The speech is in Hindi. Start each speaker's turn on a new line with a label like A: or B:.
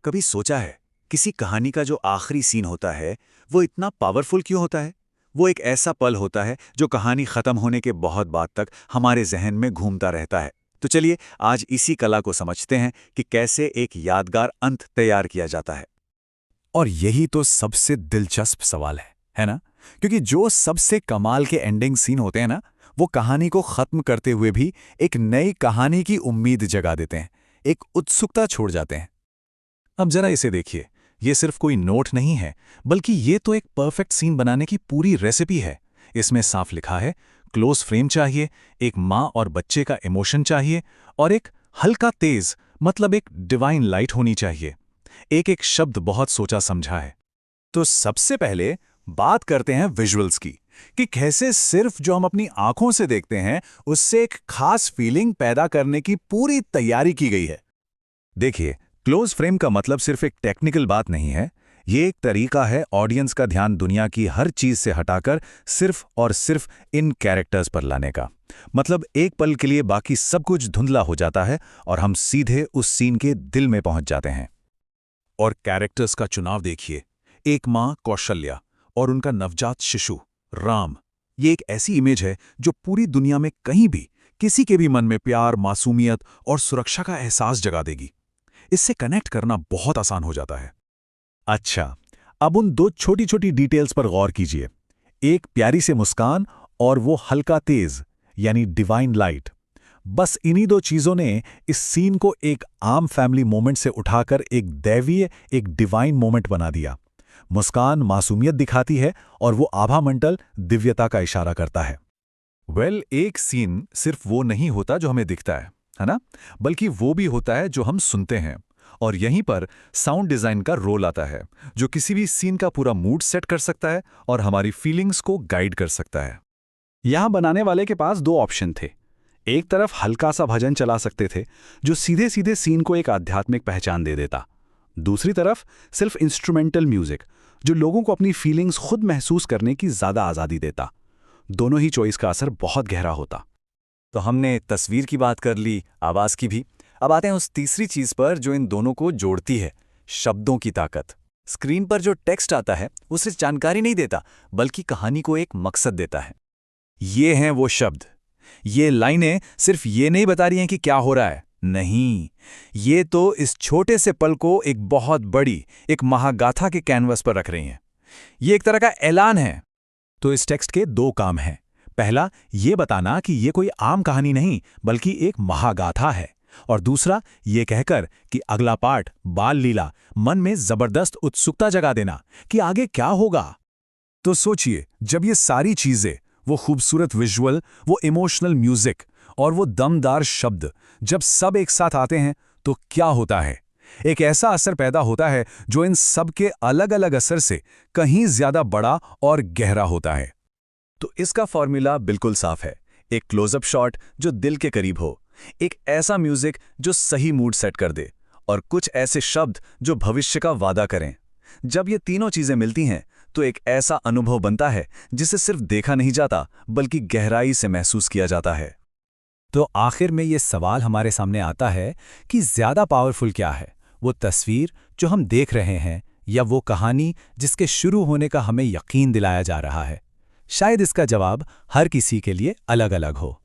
A: कभी सोचा है किसी कहानी का जो आखिरी सीन होता है वो इतना पावरफुल क्यों होता है। वो एक ऐसा पल होता है जो कहानी खत्म होने के बहुत बाद तक हमारे जहन में घूमता रहता है। तो चलिए आज इसी कला को समझते हैं कि कैसे एक यादगार अंत तैयार किया जाता है।
B: और यही तो सबसे दिलचस्प सवाल है ना? क्योंकि जो सबसे कमाल के एंडिंग सीन होते हैं ना, वो कहानी को खत्म करते हुए भी एक नई कहानी की उम्मीद जगा देते हैं, एक उत्सुकता छोड़ जाते हैं।
C: अब जरा इसे देखिए, ये सिर्फ कोई नोट नहीं है, बल्कि ये तो एक परफेक्ट सीन बनाने की पूरी रेसिपी है। इसमें साफ लिखा है, क्लोज फ्रेम चाहिए, एक माँ और बच्चे का इमोशन चाहिए, और एक हल्का तेज मतलब एक डिवाइन लाइट होनी चाहिए। एक एक शब्द बहुत सोचा समझा है।
B: तो सबसे पहले बात करते हैं विजुअल्स की, कि कैसे सिर्फ जो हम अपनी आंखों से देखते हैं उससे एक खास फीलिंग पैदा करने की पूरी तैयारी की गई है। देखिए, क्लोज फ्रेम का मतलब सिर्फ एक टेक्निकल बात नहीं है, ये एक तरीका है ऑडियंस का ध्यान दुनिया की हर चीज से हटाकर सिर्फ और सिर्फ इन कैरेक्टर्स पर लाने का। मतलब एक पल के लिए बाकी सब कुछ धुंधला हो जाता है और हम सीधे उस सीन के दिल में पहुंच जाते हैं।
C: और कैरेक्टर्स का चुनाव देखिए, एक माँ कौशल्या और उनका नवजात शिशु राम। ये एक ऐसी इमेज है जो पूरी दुनिया में कहीं भी किसी के भी मन में प्यार, मासूमियत और सुरक्षा का एहसास जगा देगी। इससे कनेक्ट करना बहुत आसान हो जाता है।
B: अच्छा, अब उन दो छोटी छोटी डिटेल्स पर गौर कीजिए, एक प्यारी से मुस्कान और वो हल्का तेज यानी डिवाइन लाइट। बस इन्हीं दो चीजों ने इस सीन को एक आम फैमिली मोमेंट से उठाकर एक दैवीय, एक डिवाइन मोमेंट बना दिया। मुस्कान मासूमियत दिखाती है और वो आभा मंडल दिव्यता का इशारा करता है।
C: एक सीन सिर्फ वो नहीं होता जो हमें दिखता है ना? बल्कि वो भी होता है जो हम सुनते हैं। और यहीं पर साउंड डिजाइन का रोल आता है, जो किसी भी सीन का पूरा मूड सेट कर सकता है और हमारी फीलिंग्स को गाइड कर सकता है।
B: यहां बनाने वाले के पास दो ऑप्शन थे। एक तरफ हल्का सा भजन चला सकते थे जो सीधे सीधे सीन को एक आध्यात्मिक पहचान दे देता। दूसरी तरफ सिर्फ इंस्ट्रूमेंटल म्यूजिक जो लोगों को अपनी फीलिंग्स खुद महसूस करने की ज्यादा आजादी देता। दोनों ही चॉइस का असर बहुत गहरा होता।
A: तो हमने तस्वीर की बात कर ली, आवाज की भी। अब आते हैं उस तीसरी चीज पर जो इन दोनों को जोड़ती है, शब्दों की ताकत। स्क्रीन पर जो टेक्स्ट आता है वो सिर्फ जानकारी नहीं देता, बल्कि कहानी को एक मकसद देता है।
B: ये हैं वो शब्द, ये लाइनें सिर्फ ये नहीं बता रही हैं कि क्या हो रहा है, नहीं, ये तो इस छोटे से पल को एक बहुत बड़ी, एक महागाथा के कैनवस पर रख रही हैं। ये एक तरह का ऐलान है। तो इस टेक्स्ट के दो काम हैं। पहला, ये बताना कि ये कोई आम कहानी नहीं बल्कि एक महागाथा है, और दूसरा, ये कहकर कि अगला पार्ट बाल लीला मन में जबरदस्त उत्सुकता जगा देना कि आगे क्या होगा। तो सोचिए, जब ये सारी चीजें, वो खूबसूरत विजुअल, वो इमोशनल म्यूजिक और वो दमदार शब्द, जब सब एक साथ आते हैं तो क्या होता है? एक ऐसा असर पैदा होता है जो इन सब के अलग अलग असर से कहीं ज्यादा बड़ा और गहरा होता है।
A: तो इसका फॉर्मूला बिल्कुल साफ है। एक क्लोजअप शॉट जो दिल के करीब हो, एक ऐसा म्यूजिक जो सही मूड सेट कर दे, और कुछ ऐसे शब्द जो भविष्य का वादा करें। जब ये तीनों चीजें मिलती हैं तो एक ऐसा अनुभव बनता है जिसे सिर्फ देखा नहीं जाता बल्कि गहराई से महसूस किया जाता है।
B: तो आखिर में ये सवाल हमारे सामने आता है कि ज्यादा पावरफुल क्या है, वो तस्वीर जो हम देख रहे हैं या वो कहानी जिसके शुरू होने का हमें यकीन दिलाया जा रहा है? शायद इसका जवाब हर किसी के लिए अलग अलग हो।